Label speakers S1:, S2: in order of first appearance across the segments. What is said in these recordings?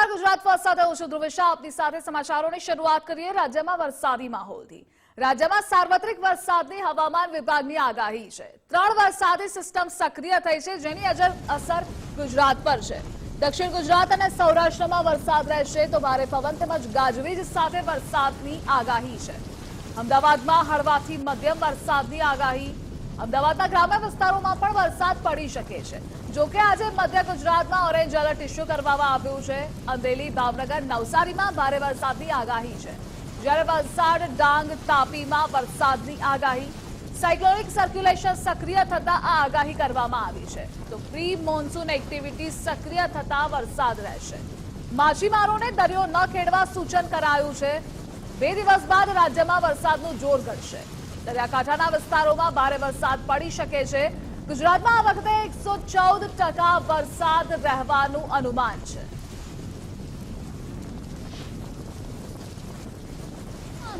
S1: નમસ્કાર, ગુજરાત ફર્સ્ટ સાથે હું છું ધ્રુવિશા. આપની સાથે સમાચારોની શરૂઆત કરીએ રાજ્યમાં વરસાદી માહોલથી. રાજ્યમાં સાર્વત્રિક વરસાદની હવામાન વિભાગની આગાહી છે. 3 વરસાદી સિસ્ટમ સક્રિય થઈ છે, જેની અસર ગુજરાત પર છે. દક્ષિણ ગુજરાત અને સૌરાષ્ટ્રમાં વરસાદ રહેશે તો ભારે પવન તેમજ ગાજવીજ સાથે વરસાદની આગાહી છે. અમદાવાદમાં હળવાથી મધ્યમ વરસાદની આગાહી. અમદાવાદના ગ્રામ્ય વિસ્તારોમાં પણ વરસાદ પડી શકે છે. જોકે આજે મધ્ય ગુજરાતમાં ઓરેન્જ એલર્ટ ઇસ્યુ કરવામાં આવ્યું છે. અમરેલી, ભાવનગર, નવસારીમાં ભારે વરસાદની આગાહી છે, જ્યારે વલસાડ, ડાંગ, તાપીમાં વરસાદની આગાહી. સાયક્લોનિક સર્ક્યુલેશન સક્રિય થતા આ આગાહી કરવામાં આવી છે. તો પ્રી મોન્સૂન એક્ટિવિટી સક્રિય થતા વરસાદ રહેશે. માછીમારોને દરિયો ન ખેડવા સૂચન કરાયું છે. 2 દિવસ બાદ રાજ્યમાં વરસાદનું જોર ઘટશે. દરિયાકાંઠાના વિસ્તારોમાં ભારે વરસાદ પડી શકે છે. ગુજરાતમાં આ વખતે 114% વરસાદ રહેવાનું અનુમાન છે.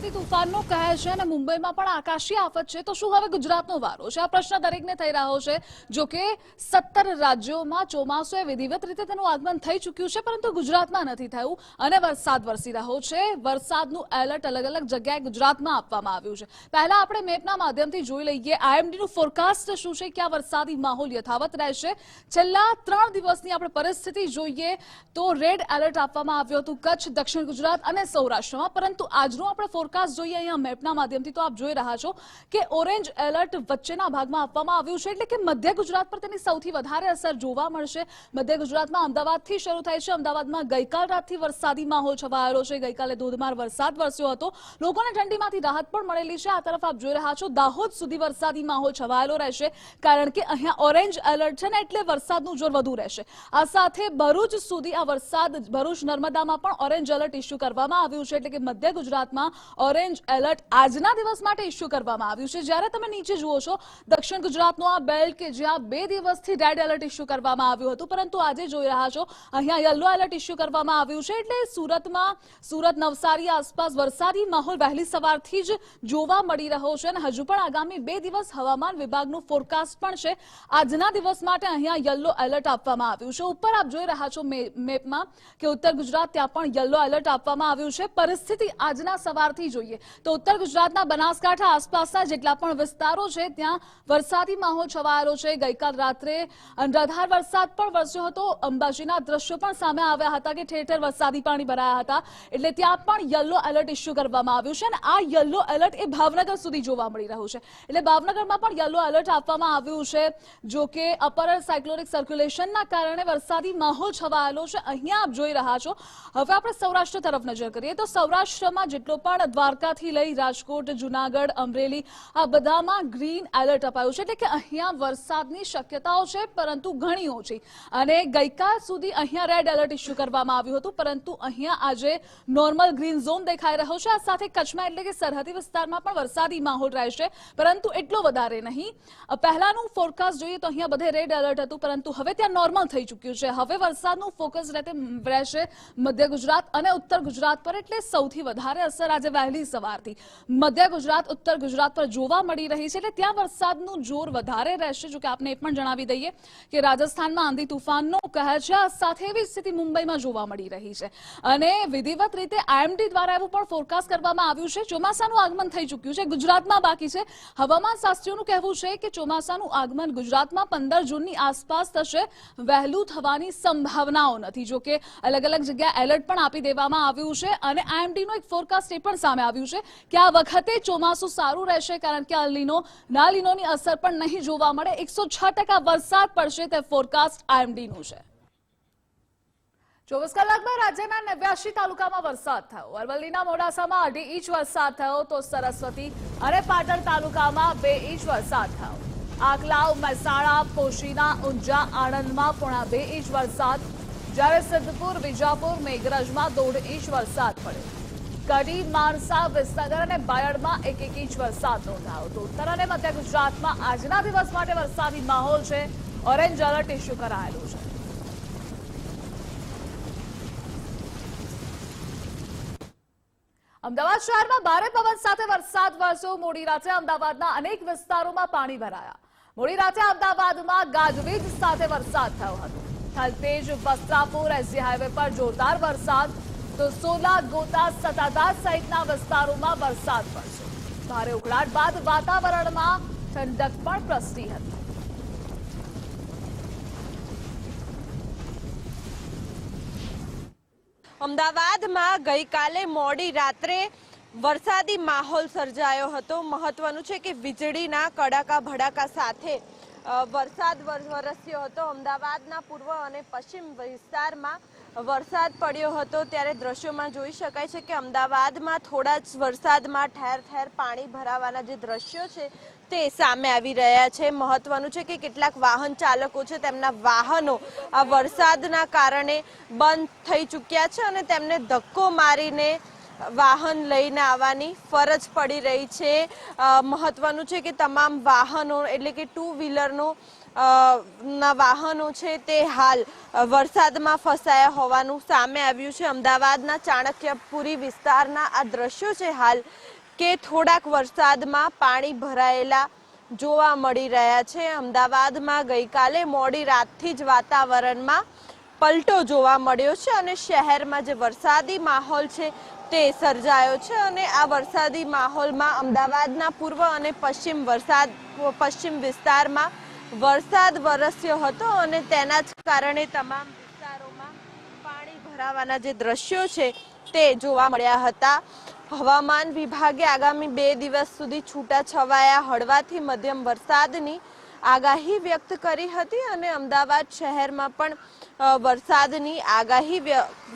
S1: તૂફાનનો કહે છે અને મુંબઈમાં પણ આકાશી આફત છે, તો શું હવે ગુજરાતનો વારો છે? આ પ્રશ્ન દરેકને થઈ રહ્યો છે. જો કે 17 રાજ્યોમાં ચોમાસુએ વિધિવત રીતે તેનું આગમન થઈ ચૂક્યું છે, પરંતુ ગુજરાતમાં નથી થયું અને વરસાદ વરસી રહ્યો છે. વરસાદનું એલર્ટ અલગ અલગ જગ્યાએ ગુજરાતમાં આપવામાં આવ્યું છે. પહેલા આપણે મેપના માધ્યમથી જોઈ લઈએ આઈએમડીનું ફોરકાસ્ટ શું છે, ક્યાં વરસાદી માહોલ યથાવત રહેશે. છેલ્લા 3 દિવસની આપણે પરિસ્થિતિ જોઈએ તો રેડ એલર્ટ આપવામાં આવ્યું હતું કચ્છ, દક્ષિણ ગુજરાત અને સૌરાષ્ટ્રમાં, પરંતુ આજનું આપણે ફોરકાસ્ટ જોઈએ અહીંયા મેપના માધ્યમથી તો આપ જોઈ રહ્યા છો કે ઓરેન્જ એલર્ટ વચ્ચેના ભાગમાં આપવામાં આવ્યું છે, એટલે કે મધ્ય ગુજરાત પર તેની સૌથી વધારે અસર જોવા મળશે. મધ્ય ગુજરાતમાં અમદાવાદથી શરૂ થાય છે. અમદાવાદમાં ગઈકાલ રાતથી વરસાદી માહોલ છવાયેલો છે. ગઈકાલે ધોધમાર વરસાદ વરસ્યો હતો. લોકોને ઠંડીમાંથી રાહત પણ મળેલી છે. આ તરફ આપ જોઈ રહ્યા છો દાહોદ સુધી વરસાદી માહોલ છવાયેલો રહેશે, કારણ કે અહીંયા ઓરેન્જ એલર્ટ છે ને એટલે વરસાદનું જોર વધુ રહેશે. આ સાથે ભરૂચ સુધી આ વરસાદ, ભરૂચ નર્મદામાં પણ ઓરેન્જ એલર્ટ ઇસ્યુ કરવામાં આવ્યું છે, એટલે કે મધ્ય ગુજરાતમાં ઓરેન્જ એલર્ટ આજના દિવસ માટે ઇસ્યુ કરવામાં આવ્યું છે. જ્યારે તમે નીચે જુઓ છો દક્ષિણ ગુજરાતનો આ બેલ્ટ કે જ્યાં 2 દિવસથી રેડ એલર્ટ ઇસ્યુ કરવામાં આવ્યું હતું, પરંતુ આજે જોઈ રહ્યા છો અહીંયા યલો એલર્ટ ઇસ્યુ કરવામાં આવ્યું છે. એટલે સુરત, નવસારી આસપાસ વરસાદી માહોલ વહેલી સવારથી જ જોવા મળી રહ્યો છે અને હજુ પણ આગામી 2 દિવસ હવામાન વિભાગનું ફોરકાસ્ટ પણ છે. આજના દિવસ માટે અહીંયા યલો એલર્ટ આપવામાં આવ્યું છે. ઉપર આપ જોઈ રહ્યા છો મેપમાં કે ઉત્તર ગુજરાત, ત્યાં પણ યલો એલર્ટ આપવામાં આવ્યું છે. પરિસ્થિતિ આજના સવારથી જોઈએ તો ઉત્તર ગુજરાતના બનાસકાંઠા આસપાસના જેટલા પણ વિસ્તારો છે ત્યાં વરસાદી માહોલ છવાયેલો છે. ગઈકાલ રાત્રે અનરાધાર વરસાદ પણ વરસ્યો હતો. અંબાજીના દ્રશ્યો પણ સામે આવ્યા હતા કે ઠેર ઠેર વરસાદી પાણી ભરાયા હતા, એટલે ત્યાં પણ યલો એલર્ટ ઇસ્યુ કરવામાં આવ્યું છે. અને આ યલો એલર્ટ એ ભાવનગર સુધી જોવા મળી રહ્યું છે, એટલે ભાવનગરમાં પણ યલો એલર્ટ આપવામાં આવ્યું છે. જો કે અપર સાયક્લોનિક સર્ક્યુલેશનના કારણે વરસાદી માહોલ છવાયેલો છે. અહીંયા આપ જોઈ રહ્યા છો. હવે આપણે સૌરાષ્ટ્ર તરફ નજર કરીએ તો સૌરાષ્ટ્રમાં જેટલો પણ દ્વારકાથી લઈ રાજકોટ, જુનાગઢ, અમરેલી આ બધામાં ગ્રીન એલર્ટ અપાયું છે, એટલે કે અહીંયા વરસાદની શક્યતાઓ છે, પરંતુ ઘણી ઓછી. અને ગઈકાલ સુધી અહીંયા રેડ એલર્ટ ઇસ્યુ કરવામાં આવ્યું હતું, પરંતુ અહીંયા આજે નોર્મલ ગ્રીન ઝોન દેખાઈ રહ્યો છે. આ સાથે કચ્છમાં એટલે કે સરહદી વિસ્તારમાં પણ વરસાદી માહોલ રહેશે, પરંતુ એટલો વધારે નહીં. પહેલાનું ફોરકાસ્ટ જોઈએ તો અહીંયા બધે રેડ એલર્ટ હતું, પરંતુ હવે ત્યાં નોર્મલ થઈ ચૂક્યું છે. હવે વરસાદનું ફોકસ રહેશે મધ્ય ગુજરાત અને ઉત્તર ગુજરાત પર, એટલે સૌથી વધારે અસર આજે વહેલી સવારથી મધ્ય ગુજરાત, ઉત્તર ગુજરાત પર જોવા મળી રહી છે, એટલે ત્યાં વરસાદનું જોર વધારે રહેશે. જો કે આપને એ પણ જણાવી દઈએ કે રાજસ્થાનમાં આંધી તૂફાનનો કહે છે. આ સાથે એવી સ્થિતિ મુંબઈમાં જોવા મળી રહી છે અને વિધિવત રીતે આઈએમડી દ્વારા એવું પણ ફોરકાસ્ટ કરવામાં આવ્યું છે ચોમાસાનું આગમન થઈ ચૂક્યું છે. ગુજરાતમાં બાકી છે. હવામાન શાસ્ત્રીઓનું કહેવું છે કે ચોમાસાનું આગમન ગુજરાતમાં 15 જૂનની આસપાસ થશે. વહેલું થવાની સંભાવનાઓ નથી. જો કે અલગ અલગ જગ્યાએ એલર્ટ પણ આપી દેવામાં આવ્યું છે અને આઈએમડીનો એક ફોરકાસ્ટ એ પણ સામે આવ્યું છે કે આ વખતે ચોમાસું સારું રહેશે, કારણ કે નાલીનોની અસર પણ નહીં જોવા મળે. 106% વરસાદ પડશે તે ફોરકાસ્ટ આઈએમડીનું છે. 24 કલાકમાં રાજ્યના 89 તાલુકામાં વરસાદ થયો. અરવલ્લીના મોડાસામાં 2.5 ઇંચ વરસાદ થયો, તો સરસ્વતી અને પાટણ તાલુકામાં 2 ઇંચ વરસાદ થયો. આકલાવ, મહેસાણા, પોશીના, ઊંઝા, આણંદમાં 1.5 ઇંચ વરસાદ, જ્યારે સિદ્ધપુર, વિજાપુર, મેઘરજમાં 1.5 ઇંચ વરસાદ પડ્યો. કડી, માણસા, વિસનગર અને બાયડમાં 1 ઇંચ વરસાદ નોંધાયો. તો ઉત્તર અને મધ્ય ગુજરાતમાં આજના દિવસ માટે વરસાદી માહોલ છે. ઓરેન્જ એલર્ટ ઇસ્યુ કરાયેલું છે. અમદાવાદ શહેરમાં ભારે પવન સાથે વરસાદ વરસ્યો. મોડી રાત્રે અમદાવાદના અનેક વિસ્તારોમાં પાણી ભરાયા. મોડી રાત્રે અમદાવાદમાં ગાજવીજ સાથે વરસાદ થયો હતો. થલતેજ વસ્ત્રાપુર એસજી હાઈવે પર જોરદાર વરસાદ, તો સોલા, ગોતા, સતાધાર સહિતના વિસ્તારોમાં વરસાદ પડ્યો. ભારે ઉકળાટ બાદ વાતાવરણમાં ઠંડક પણ પ્રસરી હતી.
S2: અમદાવાદમાં ગઈકાલે મોડી રાત્રે વરસાદી માહોલ સર્જાયો હતો. મહત્વનું છે કે વીજળીના કડાકા ભડાકા સાથે વરસાદ વરસ્યો હતો. અમદાવાદના પૂર્વ અને પશ્ચિમ વિસ્તારમાં વરસાદ પડ્યો હતો. ત્યારે દ્રશ્યોમાં જોઈ શકાય છે કે અમદાવાદમાં થોડા જ વરસાદમાં ઠેર ઠેર પાણી ભરાવાના જે દ્રશ્યો છે તે સામે આવી રહ્યા છે. મહત્વનું છે કે કેટલાક વાહન ચાલકો છે તેમના વાહનો આ વરસાદના કારણે બંધ થઈ ચૂક્યા છે અને તેમને ધક્કો મારીને વાહન લઈને આવવાની ફરજ પડી રહી છે. મહત્વનું છે કે તમામ વાહનો એટલે કે ટુ વ્હીલરનો ના વાહનો છે તે હાલ વરસાદમાં ફસાયા હોવાનું સામે આવ્યું છે. અમદાવાદના ચાણક્યપુરી વિસ્તારના આ દ્રશ્યો છે હાલ કે થોડાક વરસાદમાં પાણી ભરાયેલા જોવા મળી રહ્યા છે. અમદાવાદમાં ગઈકાલે મોડી રાતથી જ વાતાવરણમાં પલટો જોવા મળ્યો છે અને શહેરમાં જે વરસાદી માહોલ છે તે સર્જાયો છે. અને આ વરસાદી માહોલમાં અમદાવાદના પૂર્વ અને પશ્ચિમ વિસ્તારમાં વરસાદ વરસ્યો હતો અને તેના જ કારણે તમામ વિસ્તારોમાં પાણી ભરાવાના જે દ્રશ્યો છે તે જોવા મળ્યા હતા. હવામાન વિભાગે આગામી 2 દિવસ સુધી છૂટાછવાયા હળવાથી મધ્યમ વરસાદની આગાહી વ્યક્ત કરી હતી અને અમદાવાદ શહેરમાં પણ વરસાદની આગાહી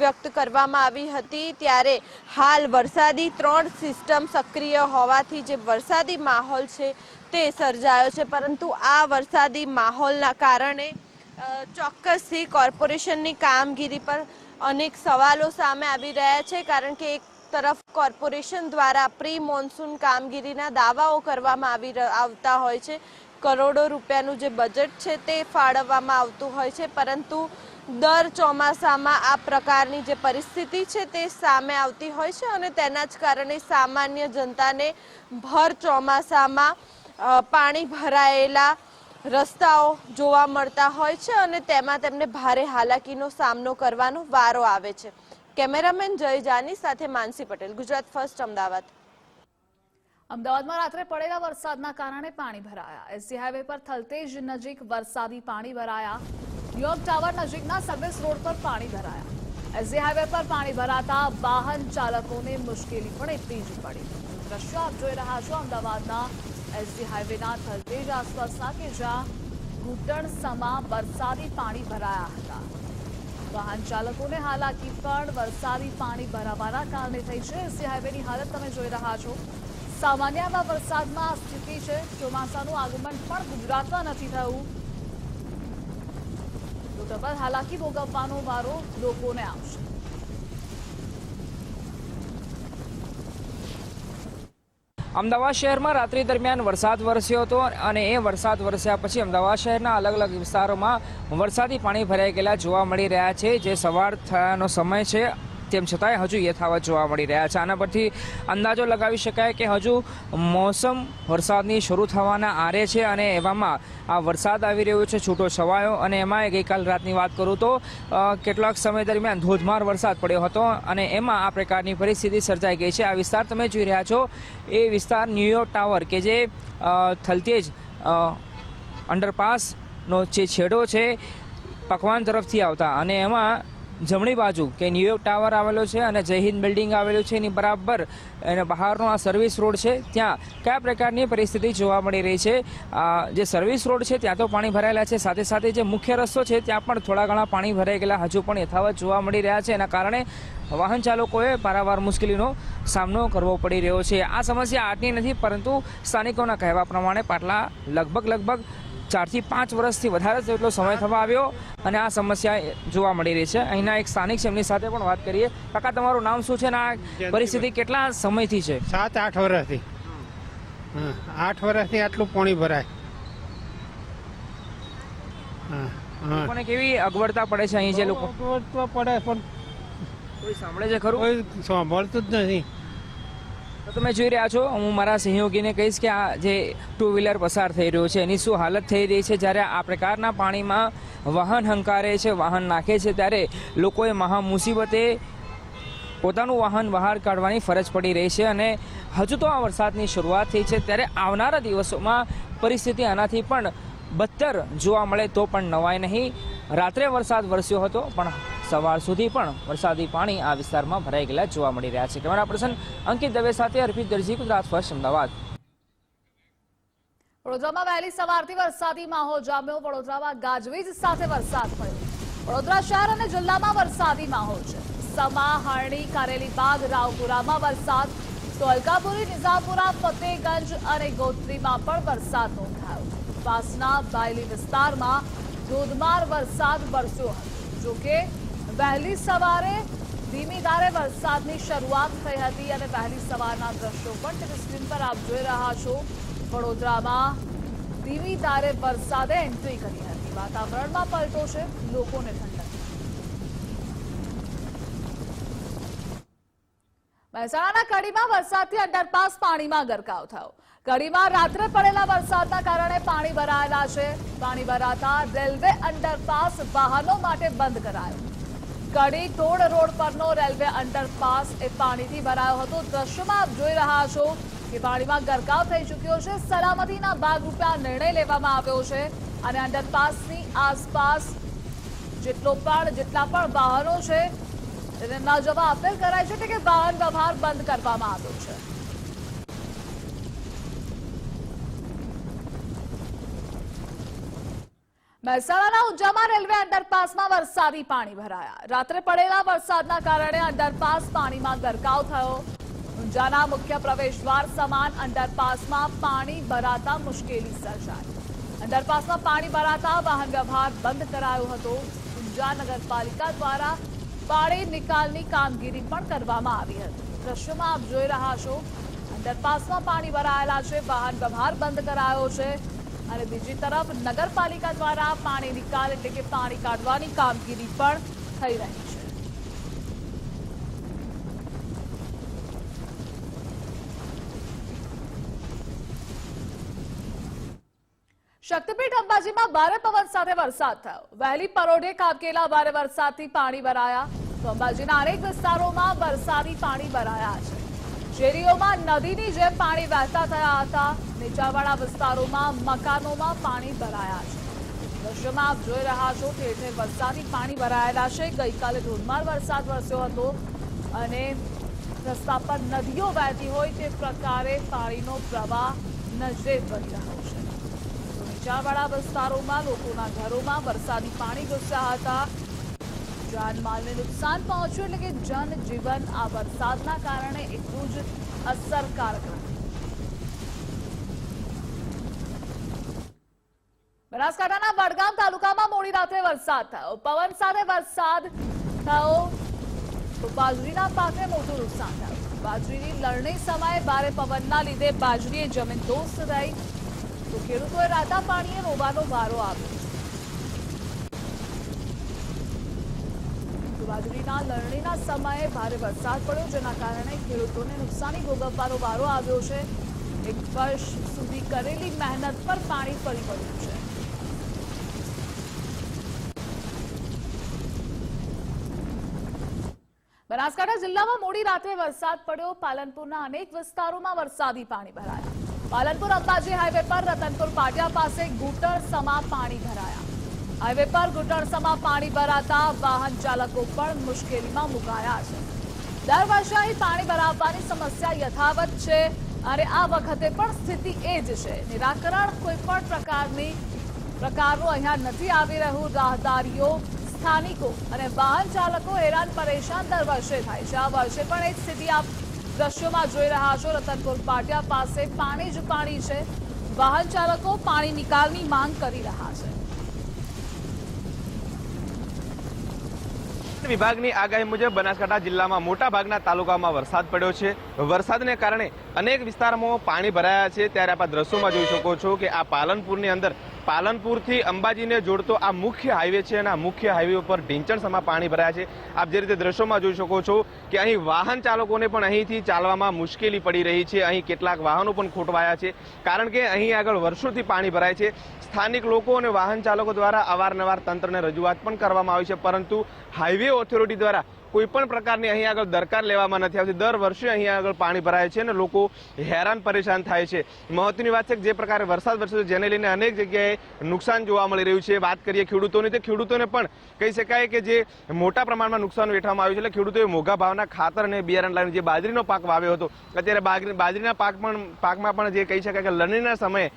S2: વ્યક્ત કરવામાં આવી હતી. ત્યારે હાલ વરસાદી 3 સિસ્ટમ સક્રિય હોવાથી જે વરસાદી માહોલ છે તે સર્જાયો છે. પરંતુ આ વરસાદી માહોલના કારણે ચોક્કસથી કોર્પોરેશનની કામગીરી પર અનેક સવાલો સામે આવી રહ્યા છે. કારણ કે એક તરફ કોર્પોરેશન દ્વારા પ્રી મોન્સૂન કામગીરીના દાવાઓ કરવામાં આવતા હોય છે. કરોડો રૂપિયાનું જે બજેટ છે તે ફાળવવામાં આવતું હોય છે. પરંતુ દર ચોમાસામાં આ પ્રકારની જે પરિસ્થિતિ છે તે સામે આવતી હોય છે અને તેના જ કારણે સામાન્ય જનતાને ભર ચોમાસામાં પાણી ભરાયેલા રસ્તાઓ જોવા મળતા હોય છે અને તેમાં તેમને ભારે હાલાકીનો સામનો કરવાનો વારો આવે છે. કેમેરામેન જય જાની સાથે માનસી પટેલ, ગુજરાત ફર્સ્ટ, અમદાવાદ.
S1: અમદાવાદમાં રાત્રે પડેલા વરસાદના કારણે પાણી ભરાયા. એસજી હાઈવે પર થલતેજ નજીક વરસાદી પાણી ભરાયા. ન્યુયોર્ક ટાવર નજીકના સર્વિસ રોડ પર પાણી ભરાયા. એસજી હાઈવે પર પાણી ભરાતા વાહન ચાલકોને મુશ્કેલી પણ એટલી જ પડી. દ્રશ્યો આપ જોઈ રહ્યા છો અમદાવાદના એસજી હાઈવેના થલતેજ આસપાસના કે જ્યાં ઘૂંટણસમાં વરસાદી પાણી ભરાયા હતા. વાહન ચાલકોને હાલાકી પણ વરસાદી પાણી ભરાવાના કારણે થઈ છે. એસજી હાઈવેની હાલત તમે જોઈ રહ્યા છો. સામાન્યમાં વરસાદમાં આ સ્થિતિ છે. ચોમાસાનું આગમન પણ ગુજરાતમાં નથી થયું તો ડબલ હાલાકી ભોગવવાનો વારો લોકોને આવશે.
S3: અમદાવાદ શહેરમાં રાત્રિ દરમિયાન વરસાદ વરસ્યો હતો અને એ વરસાદ વરસ્યા પછી અમદાવાદ શહેરના અલગ અલગ વિસ્તારોમાં વરસાદી પાણી ભરાઈ ગયેલા જોવા મળી રહ્યા છે. જે સવાર થયાનો સમય છે તેમ છતાંય હજુ યથાવત જોવા મળી રહ્યા છે. આના પરથી અંદાજો લગાવી શકાય કે હજુ મોસમ વરસાદની શરૂ થવાના આરે છે અને એવામાં આ વરસાદ આવી રહ્યો છે છૂટો છવાયો. અને એમાં ગઈકાલ રાતની વાત કરું તો કેટલાક સમય દરમિયાન ધોધમાર વરસાદ પડ્યો હતો અને એમાં આ પ્રકારની પરિસ્થિતિ સર્જાઈ ગઈ છે. આ વિસ્તાર તમે જોઈ રહ્યા છો એ વિસ્તાર ન્યુયોર્ક ટાવર કે જે થલતેજ અંડરપાસનો જે છેડો છે પકવાન તરફથી આવતા અને એમાં જમણી બાજુ કે ન્યુયોર્ક ટાવર આવેલો છે અને જય હિન્દ બિલ્ડિંગ આવેલું છે. એની બરાબર એને બહારનો આ સર્વિસ રોડ છે ત્યાં કયા પ્રકારની પરિસ્થિતિ જોવા મળી રહી છે. જે સર્વિસ રોડ છે ત્યાં તો પાણી ભરાયેલા છે, સાથે સાથે જે મુખ્ય રસ્તો છે ત્યાં પણ થોડા ઘણા પાણી ભરાઈ ગયેલા હજુ પણ યથાવત જોવા મળી રહ્યા છે. એના કારણે વાહન ચાલકોએ પારાવાર મુશ્કેલીનો સામનો કરવો પડી રહ્યો છે. આ સમસ્યા આજની નથી, પરંતુ સ્થાનિકોના કહેવા પ્રમાણે પાટલા લગભગ 4 થી 5 વર્ષથી વધારે જેટલો સમય થવા આવ્યો અને આ સમસ્યા જોવા મળી રહી છે. અહીંના એક સ્થાનિક છે, એમની સાથે પણ વાત કરીએ. કાકા, તમારું નામ શું છે અને આ પરિસ્થિતિ કેટલા સમયથી છે?
S4: 7-8 વર્ષથી. 8 વર્ષથી આટલું પાણી ભરાય.
S3: લોકોને કેવી અગવડતા પડે છે અહીં? જે લોકો
S4: અગવડતા પડે પણ
S3: કોઈ સાંભળે છે ખરું?
S4: કોઈ સાંભળતું જ નથી.
S3: તો તમે જોઈ રહ્યા છો, હું મારા સહયોગીને કહીશ કે આ જે ટુ વ્હીલર પસાર થઈ રહ્યો છે એની શું હાલત થઈ રહી છે. જ્યારે આ પ્રકારના પાણીમાં વાહન હંકારે છે, વાહન નાખે છે, ત્યારે લોકોએ મહા મુસીબતે પોતાનું વાહન બહાર કાઢવાની ફરજ પડી રહી છે. અને હજુ તો આ વરસાદની શરૂઆત થઈ છે, ત્યારે આવનારા દિવસોમાં પરિસ્થિતિ આનાથી પણ બદતર જોવા મળે તો પણ નવાય નહીં. રાત્રે વરસાદ વરસ્યો હતો, પણ સવાર સુધી પણ વરસાદી પાણી આ વિસ્તારમાં ભરાઈ ગયેલા જોવા મળી રહ્યા છે. કેમેરા પર્સન અંકિત દવે સાથે અર્પિત દરજી, ગુજરાત ફર્સ્ટ, અમદાવાદ.
S1: વડોદરામાં વહેલી સવારથી વરસાદી માહોલ જામ્યો. વડોદરામાં ગાજવીજ સાથે વરસાદ પડ્યો. વડોદરા શહેર અને જિલ્લામાં વરસાદી માહોલ છે. સમા, હરણી, કારેલીબાગ, રાવપુરામાં વરસાદ, તો અલકાપુરી, નિઝામપુરા, ફતેહગંજ અને ગોત્રીમાં પણ વરસાદ નોંધાયો. પાસના બાયલી વિસ્તારમાં ધોધમાર વરસાદ વરસ્યો હતો. જોકે વહેલી સવારે ધીમી ધારે વરસાદની શરૂઆત થઈ હતી અને વહેલી સવારના દ્રશ્યો પણ ટીવી સ્ક્રીન પર આપ જોઈ રહ્યા છો. વડોદરામાં ધીમી ધારે વરસાદે એન્ટ્રી કરી હતી. વાતાવરણમાં પલટો છે, લોકોને ઠંડક. મહેસાણાના કડીમાં વરસાદથી અંડરપાસ પાણીમાં ગરકાવ થયો. કડીમાં રાત્રે પડેલા વરસાદના કારણે પાણી ભરાયેલા છે. પાણી ભરાતા રેલવે અંડરપાસ વાહનો માટે બંધ કરાયો. કડી ટોળ રોડ પરનો રેલવે અંડરપાસ એ પાણીથી ભરાયો હતો. દ્રશ્યમાં આપ જોઈ રહ્યા છો કે પાણીમાં ગરકાવ થઈ ચૂક્યો છે. સલામતીના ભાગરૂપે આ નિર્ણય લેવામાં આવ્યો છે અને અંડરપાસની આસપાસ જેટલા પણ વાહનો છે તેને ન જવા અપીલ કરાઈ છે કે વાહન વ્યવહાર બંધ કરવામાં આવ્યો છે. મહેસાણાના ઊંઝામાં રેલવે અંડરપાસમાં વરસાદી પાણી ભરાયા. રાત્રે પડેલા વરસાદના કારણે અંડરપાસ પાણીમાં ગરકાવ થયો. ઊંઝાના મુખ્ય પ્રવેશદ્વાર સમાન અંડરપાસમાં પાણી ભરાતા મુશ્કેલી સર્જાઈ. અંડરપાસમાં પાણી ભરાતા વાહન વ્યવહાર બંધ કરાયો હતો. ઊંઝા નગરપાલિકા દ્વારા પાણી નિકાલની કામગીરી પણ કરવામાં આવી હતી. દ્રશ્યમાં આપ જોઈ રહ્યા છો, અંડરપાસમાં પાણી ભરાયેલા છે, વાહન વ્યવહાર બંધ કરાયો છે અને બીજી તરફ નગરપાલિકા દ્વારા પાણી નિકાલ એટલે કે પાણી કાઢવાની કામગીરી પણ થઈ રહી છે. શક્તિપીઠ અંબાજીમાં ભારે પવન સાથે વરસાદ થયો. વહેલી પરોઢે ખાબકેલા ભારે વરસાદથી પાણી ભરાયા. તો અંબાજીના અનેક વિસ્તારોમાં વરસાદી પાણી ભરાયા છે. શેરીઓમાં નદીની જેમ પાણી વહેતા થયા હતા. નીચાણવાળા વિસ્તારોમાં મકાનોમાં પાણી ભરાયા છે. દ્રશ્યમાં આપ જોઈ રહ્યા છો, ઠેર ઠેર વરસાદી પાણી ભરાયેલા છે. ગઈકાલે ધોધમાર વરસાદ વરસ્યો હતો અને રસ્તા પર નદીઓ વહેતી હોય તે પ્રકારે પાણીનો પ્રવાહ નજરે પડી રહ્યો છે. નીચાણવાળા વિસ્તારોમાં લોકોના ઘરોમાં વરસાદી પાણી ઘૂસ્યા હતા. જાનમાલને નુકસાન પહોંચ્યું એટલે કે જનજીવન આ વરસાદના કારણે એટલું જ અસરકારક રહ્યું. બનાસકાંઠાના વડગામ તાલુકામાં મોડી રાત્રે વરસાદ થયો. પવન સાથે વરસાદ થયો તો બાજરીના પાકને મોટું નુકસાન થયું. બાજરીની લણણી સમયે ભારે પવનના લીધે બાજરીએ જમીનદોસ્ત થઈ તો ખેડૂતોએ રાતા પાણીએ રોવાનો વારો આવ્યો. બાજરીના લણણીના સમયે ભારે વરસાદ પડ્યો, જેના કારણે ખેડૂતોને નુકસાની ભોગવવાનો વારો આવ્યો છે. એક વર્ષ સુધી કરેલી મહેનત પર પાણી ફરી પડ્યું છે. બનાસકાંઠા જિલ્લામાં મોડી રાત્રે વરસાદ પડ્યો. પાલનપુરના અનેક વિસ્તારોમાં વરસાદી પાણી ભરાયા. પાલનપુર અંબાજી હાઈવે પર રતનપુર પાટિયા પાસે ઘૂંટણસમા પાણી ભરાયા. હાઈવે પર ઘૂંટણસમા પાણી ભરાતા વાહન ચાલકો પણ મુશ્કેલીમાં મુકાયા છે. દર વર્ષે અહીં પાણી ભરાવવાની સમસ્યા યથાવત છે અને આ વખતે પણ સ્થિતિ એ જ છે. નિરાકરણ કોઈ પણ પ્રકારનું અહીંયા નથી આવી રહ્યું. રાહદારીઓ, સ્થાનિકો અને વાહન ચાલકો હેરાન પરેશાન દર વર્ષે થાય છે. આ વર્ષે પણ એ જ સ્થિતિ આપ દ્રશ્યોમાં જોઈ રહ્યા છો. રતનપુર પાટિયા પાસે પાણી જ પાણી છે. વાહન ચાલકો પાણી નિકાલની માંગ કરી રહ્યા છે.
S5: વિભાગની આગાહી મુજબ બનાસકાંઠા જિલ્લામાં મોટા ભાગના તાલુકામાં વરસાદ પડ્યો છે. વરસાદને કારણે અનેક વિસ્તારોમાં પાણી ભરાયા છે. ત્યારે આપ દ્રશ્યોમાં જોઈ શકો છો કે આ પાલનપુરની અંદર પાલનપુરથી અંબાજીને જોડતો આ મુખ્ય હાઈવે છે અને આ મુખ્ય હાઈવે ઉપર ઢીંચણસમાં પાણી ભરાયા છે। આપ જે રીતે દ્રશ્યોમાં જોઈ શકો છો કે અહીં વાહન ચાલકોને પણ અહીંથી ચાલવામાં મુશ્કેલી પડી રહી છે। અહીં કેટલાક વાહનો પણ ખોટવાયા છે કારણ કે અહીં આગળ વર્ષોથી પાણી ભરાય છે। સ્થાનિક લોકો અને વાહન ચાલકો દ્વારા અવારનવાર તંત્રને રજૂઆત પણ કરવામાં આવી છે, પરંતુ હાઈવે ઓથોરિટી દ્વારા કોઈ પણ પ્રકારની અહીં આગળ દરકાર લેવામાં નથી આવતી। દર વર્ષે અહીં આગળ પાણી ભરાય છે અને લોકો હેરાન પરેશાન થાય છે। મહત્વની વાત છે કે જે પ્રકારે વરસાદ વરસ્યો જેને લઈને અનેક જગ્યાએ નુકસાન જોવા મળી રહ્યું છે। વાત કરીએ ખેડૂતોની, તો ખેડૂતોને પણ કહી શકાય કે જે મોટા પ્રમાણમાં નુકસાન વેઠવામાં આવ્યું છે, એટલે ખેડૂતોએ મોંઘા ભાવના ખાતર અને બિયારણ લાવીને જે બાજરીનો પાક વાવ્યો હતો, અત્યારે બાજરીના પાકમાં પણ જે કહી શકાય કે લણણીના સમયે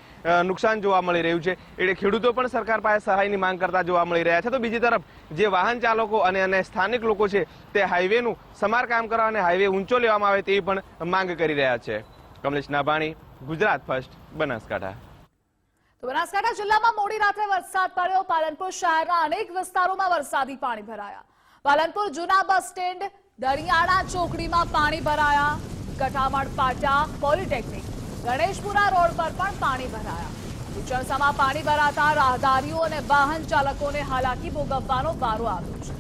S5: નુકસાન જોવા મળી રહ્યું છે। એટલે ખેડૂતો પણ સરકાર પાસે સહાયની માંગ કરતા જોવા મળી રહ્યા છે। તો બીજી તરફ જે વાહન ચાલકો અને સ્થાનિક લોકો છે તે હાઈવેનું સમારકામ કરવા અને હાઈવે ઊંચો લેવામાં આવે તેવી પણ માંગ કરી રહ્યા છે। કમલેશ નાભાણી, ગુજરાત ફર્સ્ટ, બનાસકાંઠા।
S1: તો બનાસકાંઠા જિલ્લામાં મોડી રાત્રે વરસાદ પડ્યો। પાલનપુર શહેરના અનેક વિસ્તારોમાં વરસાદી પાણી ભરાયા। પાલનપુર જૂના બસ સ્ટેન્ડ, દરિયાણા ચોકડીમાં પાણી ભરાયા। કઠામણ પાટા, પોલિટેકનિક, ગણેશપુરા રોડ પર પણ પાણી ભરાયા। ઢીંચણસામાં પાણી ભરાતા રાહદારીઓ અને વાહન ચાલકોને હાલાકી ભોગવવાનો વારો આવ્યો છે।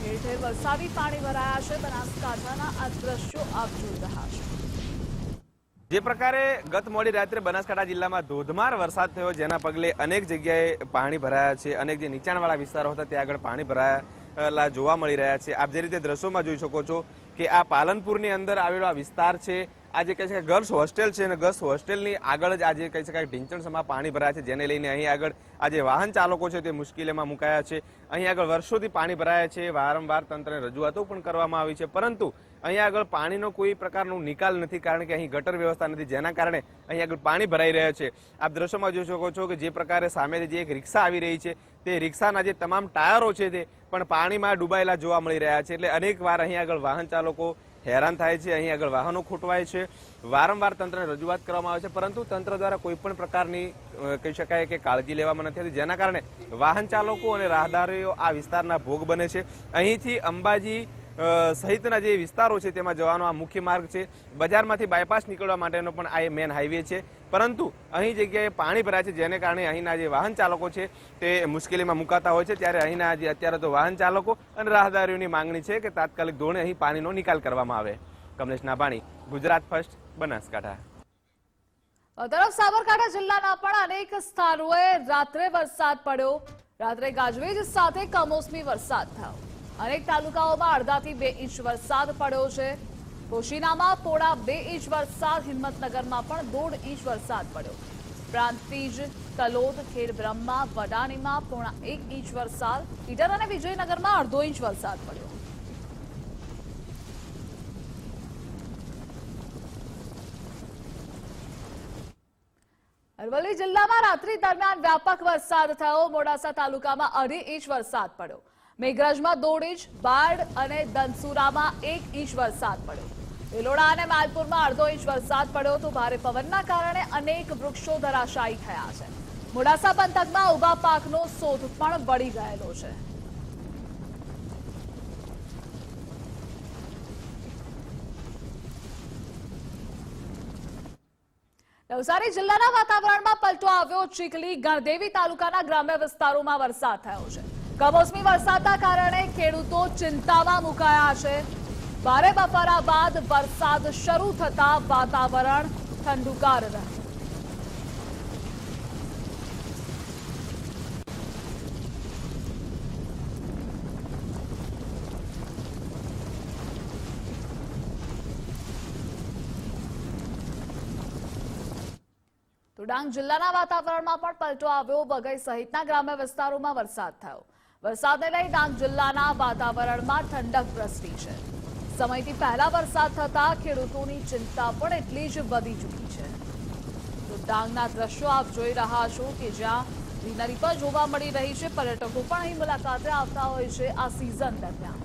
S1: ઠેર ઠેર વરસાદી પાણી ભરાયા છે। બનાસકાંઠાના આ દ્રશ્યો આપ જોઈ રહ્યા છો।
S5: જે પ્રકારે ગત મોડી રાત્રે બનાસકાંઠા જિલ્લામાં ધોધમાર વરસાદ થયો, જેના પગલે અનેક જગ્યાએ પાણી ભરાયા છે। અનેક જે નીચાણવાળા વિસ્તારો હતા ત્યાં આગળ પાણી ભરાયેલા જોવા મળી રહ્યા છે। આપ જે રીતે દ્રશ્યોમાં જોઈ શકો છો કે આ પાલનપુરની અંદર આવેલો આ વિસ્તાર છે। આ જે કહી શકાય ગર્લ્સ હોસ્ટેલ છે અને ગર્લ્સ હોસ્ટેલની આગળ જ આજે કહી શકાય ઢીંચણસમાં પાણી ભરાયા છે, જેને લઈને અહીં આગળ આ જે વાહન ચાલકો છે તે મુશ્કેલીમાં મુકાયા છે। અહીં આગળ વર્ષોથી પાણી ભરાયા છે, વારંવાર તંત્રને રજૂઆતો પણ કરવામાં આવી છે, પરંતુ અહીં આગળ પાણીનો કોઈ પ્રકારનો નિકાલ નથી કારણ કે અહીં ગટર વ્યવસ્થા નથી, જેના કારણે અહીં આગળ પાણી ભરાઈ રહ્યા છે। આપ દ્રશ્યોમાં જોઈ શકો છો કે જે પ્રકારે સામેથી જે એક રિક્ષા આવી રહી છે તે રિક્ષાના જે તમામ ટાયરો છે તે પણ પાણીમાં ડૂબાયેલા જોવા મળી રહ્યા છે। એટલે અનેક વાર અહીં આગળ વાહન ચાલકો હેરાન થાય છે, અહીં આગળ વાહનો ખોટવાય છે, વારંવાર તંત્રને રજૂઆત કરવામાં આવે છે, પરંતુ તંત્ર દ્વારા કોઈ પણ પ્રકારની કહી શકાય કે કાળજી લેવામાં નથી આવતી, જેના કારણે વાહન ચાલકો અને રાહદારીઓ આ વિસ્તારના ભોગ બને છે। અહીંથી અંબાજી સહિતના જે વિસ્તારો છે તેમાં જવાનો આ મુખ્ય માર્ગ છે। બજારમાંથી બાયપાસ નીકળવા માટેનો પણ આ મેન હાઈવે છે, પરંતુ અહીં જગ્યાએ પાણી ભરાય છે, જેને કારણે અહીંના જે વાહન ચાલકો છે તે મુશ્કેલીમાં મુકાતા હોય છે। ત્યારે અહીંના જે અત્યારે તો વાહન ચાલકો અને રાહદારીઓની માંગણી છે કે તાત્કાલિક ધોરણે અહીં પાણીનો નિકાલ કરવામાં આવે। કમલેશ નાભાણી, ગુજરાત ફર્સ્ટ, બનાસકાંઠા।
S1: તરફ સાબરકાંઠા જિલ્લાના પણ અનેક સ્થાનોએ રાત્રે વરસાદ પડ્યો। રાત્રે ગાજવીજ સાથે કમોસમી વરસાદ થયો। અનેક તાલુકાઓમાં અડધાથી 2 ઇંચ વરસાદ પડ્યો છે। કોશીનામાં પોણા 2 ઇંચ વરસાદ, હિંમતનગરમાં પણ 1.5 ઇંચ વરસાદ પડ્યો। પ્રાંતિજ, તલોદ, ખેડબ્રહ્મા, વડાણીમાં પોણા 1 ઇંચ વરસાદ, ઈડર અને વિજયનગરમાં અડધો ઇંચ વરસાદ પડ્યો। અરવલ્લી જિલ્લામાં રાત્રિ દરમિયાન વ્યાપક વરસાદ થયો। મોડાસા તાલુકામાં 2.5 ઇંચ વરસાદ પડ્યો। મેઘરજમાં 1.5 ઇંચ, બાડ અને દનસુરામાં 1 ઇંચ વરસાદ પડ્યો। ભિલોડા અને માલપુરમાં અડધો ઇંચ વરસાદ પડ્યો તો ભારે પવનના કારણે અનેક વૃક્ષો ધરાશાયી થયા છે। મોડાસા પંથકમાં ઊભા પાકનો શોધ પણ વળી ગયેલો છે। નવસારી જિલ્લાના વાતાવરણમાં પલટો આવ્યો। ચીખલી, ગણદેવી તાલુકાના ગ્રામ્ય વિસ્તારોમાં વરસાદ થયો છે। કમોસમી વરસાદના કારણે ખેડૂતો ચિંતામાં મુકાયા છે। ભારે બફારા બાદ વરસાદ શરૂ થતા વાતાવરણ ઠંડુકાર રહ્યું। તો ડાંગ જિલ્લાના વાતાવરણમાં પણ પલટો આવ્યો। વઘઈ સહિતના ગ્રામ્ય વિસ્તારોમાં વરસાદ થયો। વરસાદને લઈ ડાંગ જિલ્લાના વાતાવરણમાં ઠંડક પ્રસરી છે। સમયથી પહેલા વરસાદ થતા ખેડૂતોની ચિંતા પણ એટલી જ વધી ચૂકી છે। તો ડાંગના દ્રશ્યો આપ જોઈ રહ્યા છો કે જ્યાં ગ્રીનરી પણ જોવા મળી રહી છે। પર્યટકો પણ અહીં મુલાકાતે આવતા હોય છે આ સિઝન દરમિયાન।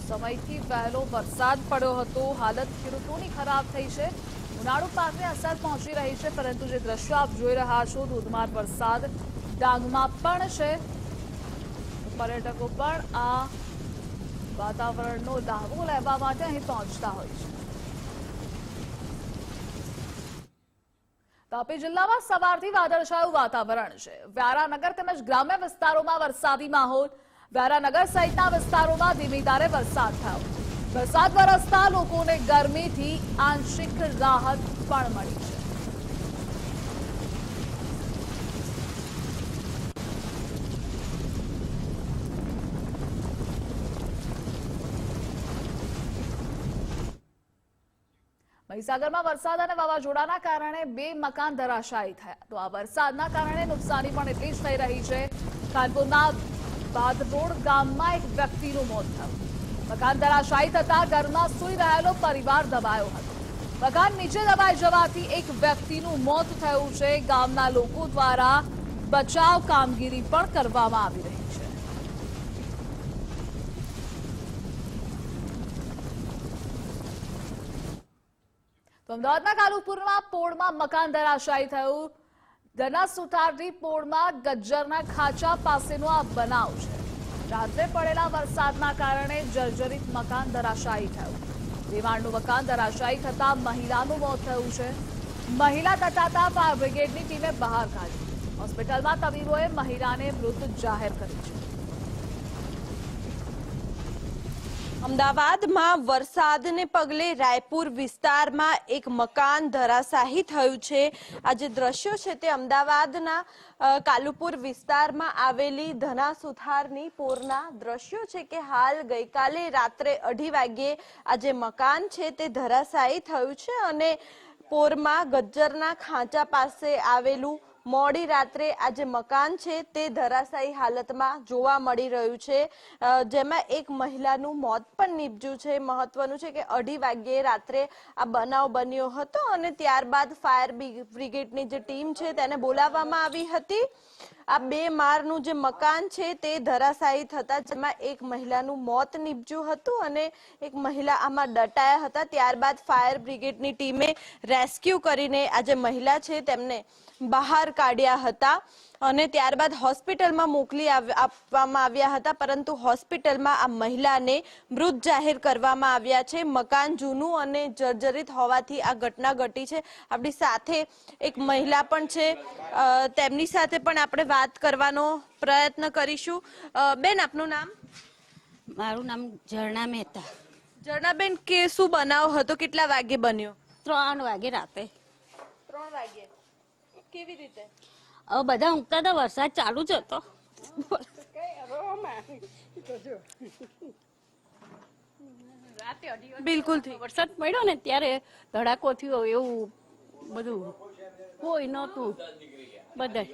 S1: સમયથી વહેલો વરસાદ પડ્યો હતો। હાલત ખેડૂતોની ખરાબ થઈ છે। ઉનાળુ પાકને અસર પહોંચી રહી છે, પરંતુ જે દ્રશ્યો આપ જોઈ રહ્યા છો, ધોધમાર વરસાદ ડાંગમાં પણ છે. પર્યટકો પણ આ વાતાવરણનો લાહવો લેવા માટે અહીં પહોંચતા હોય છે. તાપી જિલ્લામાં સવારથી વાદળછાયું વાતાવરણ છે. વ્યારાનગર તેમજ ગ્રામ્ય વિસ્તારોમાં વરસાદી માહોલ. વ્યારાનગર સહિતના વિસ્તારોમાં ધીમી ધારે વરસાદ થયો. વરસાદ વરસતા લોકોને ગરમીથી આંશિક રાહત પણ મળી છે. મહીસાગરમાં વરસાદ અને વાવાઝોડાના કારણે 2 મકાન ધરાશાયી થયા. તો આ વરસાદના કારણે નુકસાની પણ એટલી જ થઈ રહી છે. કાનપુરના બાદરોડ ગામમાં એક વ્યક્તિનું મોત થયું. મકાન ધરાશાયી થતા ઘરમાં સૂઈ રહેલો પરિવાર દબાયો હતો. મકાન નીચે દબાઈ જવાથી એક વ્યક્તિનું મોત થયું છે. ગામના લોકો દ્વારા બચાવ કામગીરી પણ કરવામાં આવી રહી છે. તો અમદાવાદના કાલુપુરમાં પોળમાં મકાન ધરાશાયી થયું. ધનાસુથારની પોળમાં ગજ્જરના ખાંચા પાસેનો આ બનાવ છે. રાત્રે પડેલા વરસાદના કારણે જર્જરિત મકાન ધરાશાયી થયું. વેવાણનું મકાન ધરાશાયી થતા મહિલાનું મોત થયું છે. મહિલા તતાતા ફાયર બ્રિગેડની ટીમે બહાર કાઢી. હોસ્પિટલમાં તબીબોએ મહિલાને મૃત જાહેર કરી છે.
S2: અમદાવાદમાં વરસાદને પગલે રાયપુર વિસ્તારમાં એક મકાન ધરાશાયી થયું છે. આ જે દ્રશ્યો છે તે અમદાવાદના કાલુપુર વિસ્તારમાં આવેલી ધનાસુથારની પોરના દ્રશ્યો છે કે હાલ ગઈકાલે રાત્રે 2:30 વાગ્યે આ જે મકાન છે તે ધરાશાયી થયું છે અને પોરમાં ગજ્જરના ખાંચા પાસે આવેલું મોડી રાત્રે આ જે મકાન છે તે ધરાશાયી હાલતમાં જોવા મળી રહ્યું છે. જેમાં એક મહિલાનું મોત પણ નીપજ્યું છે. મહત્વનું છે કે 2:30 વાગ્યે રાત્રે આ બનાવ બન્યો હતો અને ત્યારબાદ ફાયર બ્રિગેડની જે ટીમ છે તેને બોલાવવામાં આવી હતી. આ 2 માળનું જે મકાન છે તે ધરાશાયી થતા જેમાં એક મહિલાનું મોત નીપજ્યું હતું અને એક મહિલા આમાં દટાયા હતા. ત્યારબાદ ફાયર બ્રિગેડની ટીમે રેસ્ક્યુ કરીને આ જે મહિલા છે તેમને બહાર કાઢ્યા હતા અને ત્યારબાદ હોસ્પિટલમાં મોકલી આપવામાં આવ્યા હતા. પરંતુ હોસ્પિટલમાં આ મહિલાને મૃત જાહેર કરવામાં આવ્યા છે. મકાન જૂનું અને જર્જરિત હોવાથી આ ઘટના ઘટી છે. આપણી સાથે એક મહિલા પણ છે, તેમની સાથે પણ આપણે વાત કરવાનો પ્રયત્ન કરીશું. બેન, આપનું નામ?
S6: મારું નામ ઝરણા મહેતા.
S2: ઝરણાબેન, કે શું બનાવ હતો? કેટલા વાગે બન્યો?
S6: 3 વાગે રાતે.
S2: 3 વાગે. કેવી રીતે?
S6: હવે બધા ઊંઘતા હતા, વરસાદ ચાલુ જ હતો.
S2: બિલકુલ
S6: વરસાદ પડ્યો ને ત્યારે ધડાકો થયો, એવું બધું કોઈ નહોતું. બધા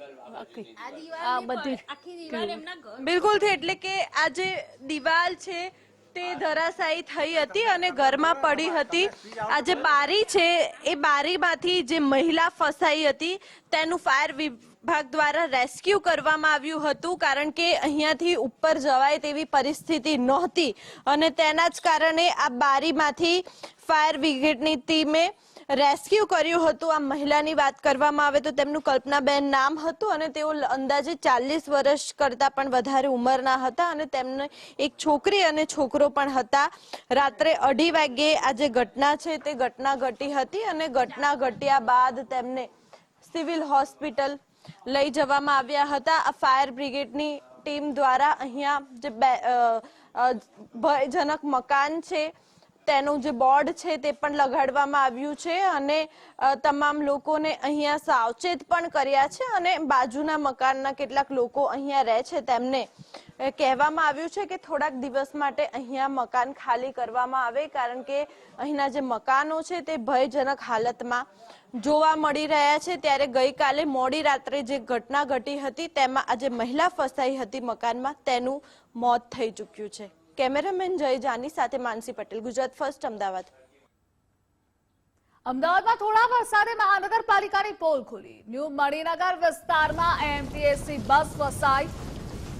S2: બિલકુલ થી એટલે કે આ જે દિવાલ છે તે ધરાશાયી થઈ હતી અને ઘરમાં પડી હતી. આ જે બારી છે એ બારીમાંથી જે મહિલા ફસાઈ હતી તેનું ફાયર વિભાગ દ્વારા રેસ્ક્યુ કરવામાં આવ્યું હતું, કારણ કે અહીંયાથી ઉપર જવાય તેવી પરિસ્થિતિ નહોતી અને તેના જ કારણે આ બારીમાંથી ફાયર બ્રિગેડની ટીમે રેસ્ક્યુ કર્યું હતું. આ મહિલાની વાત કરવામાં આવે તો તેમનું કલ્પનાબેન નામ હતું અને તેઓ અંદાજે 40 વર્ષ કરતાં પણ વધારે ઉંમરના હતા અને તેમને એક છોકરી અને છોકરો પણ હતા. રાત્રે 2:30 વાગ્યે આ જે ઘટના છે તે ઘટના ઘટી હતી અને ઘટના ઘટ્યા બાદ તેમને સિવિલ હોસ્પિટલ લઈ જવામાં આવ્યા હતા. આ ફાયર બ્રિગેડની ટીમ દ્વારા અહીંયા જે ભયજનક મકાન છે તેનું જે બોર્ડ છે તે પણ લગાડવામાં આવ્યું છે અને તમામ લોકોને અહીંયા સાવચેત પણ કર્યા છે અને બાજુના મકાનના કેટલાક લોકો અહીંયા રહે છે તેમને કહેવામાં આવ્યું છે કે થોડાક દિવસ માટે અહીંયા મકાન ખાલી કરવામાં આવે, કારણ કે અહીંના જે મકાનો છે તે ભયજનક હાલતમાં જોવા મળી રહ્યા છે. ત્યારે ગઈકાલે મોડી રાત્રે જે ઘટના ઘટી હતી તેમાં આજે મહિલા ફસાઈ હતી મકાનમાં, તેનું મોત થઈ ચૂક્યું છે. કેમેરામેન જય જાની સાથે માનસી પટેલ, ગુજરાત ફર્સ્ટ, અમદાવાદ.
S1: અમદાવાદમાં થોડા વરસાદે મહાનગરપાલિકાની પોલ ખુલી. ન્યૂ મણિનગર વિસ્તારમાં એમટીએસની બસ ફસાઈ.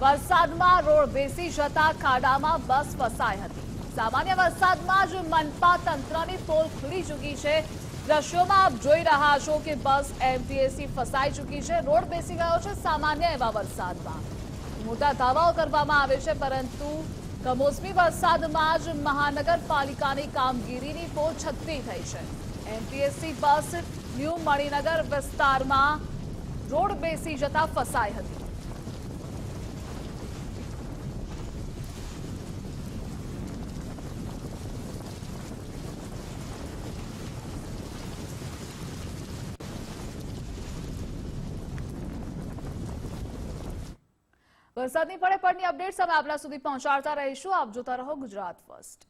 S1: વરસાદમાં રોડ બેસી જતા ખાડામાં બસ ફસાઈ હતી. સામાન્ય વરસાદમાં જ મનપા તંત્રની પોલ ખુલી ચૂકી છે. દ્રશ્યોમાં આપ જોઈ રહ્યા છો કે બસ એમટીએસી ફસાઈ ચૂકી છે, રોડ બેસી ગયો છે સામાન્ય એવા વરસાદમાં. મોટા દાવાઓ કરવામાં આવે છે, પરંતુ કમોસમી વરસાદમાં જ મહાનગરપાલિકાની કામગીરીની પોછત્તી થઈ છે. એમટીએસી બસ ન્યૂ મણિનગર વિસ્તારમાં રોડ બેસી જતા ફસાઈ હતી. વરસાદની પડે પડની અપડેટ્સ અમે આપના સુધી પહોંચાડતા રહીશું. આપ જોતા રહો ગુજરાત ફર્સ્ટ.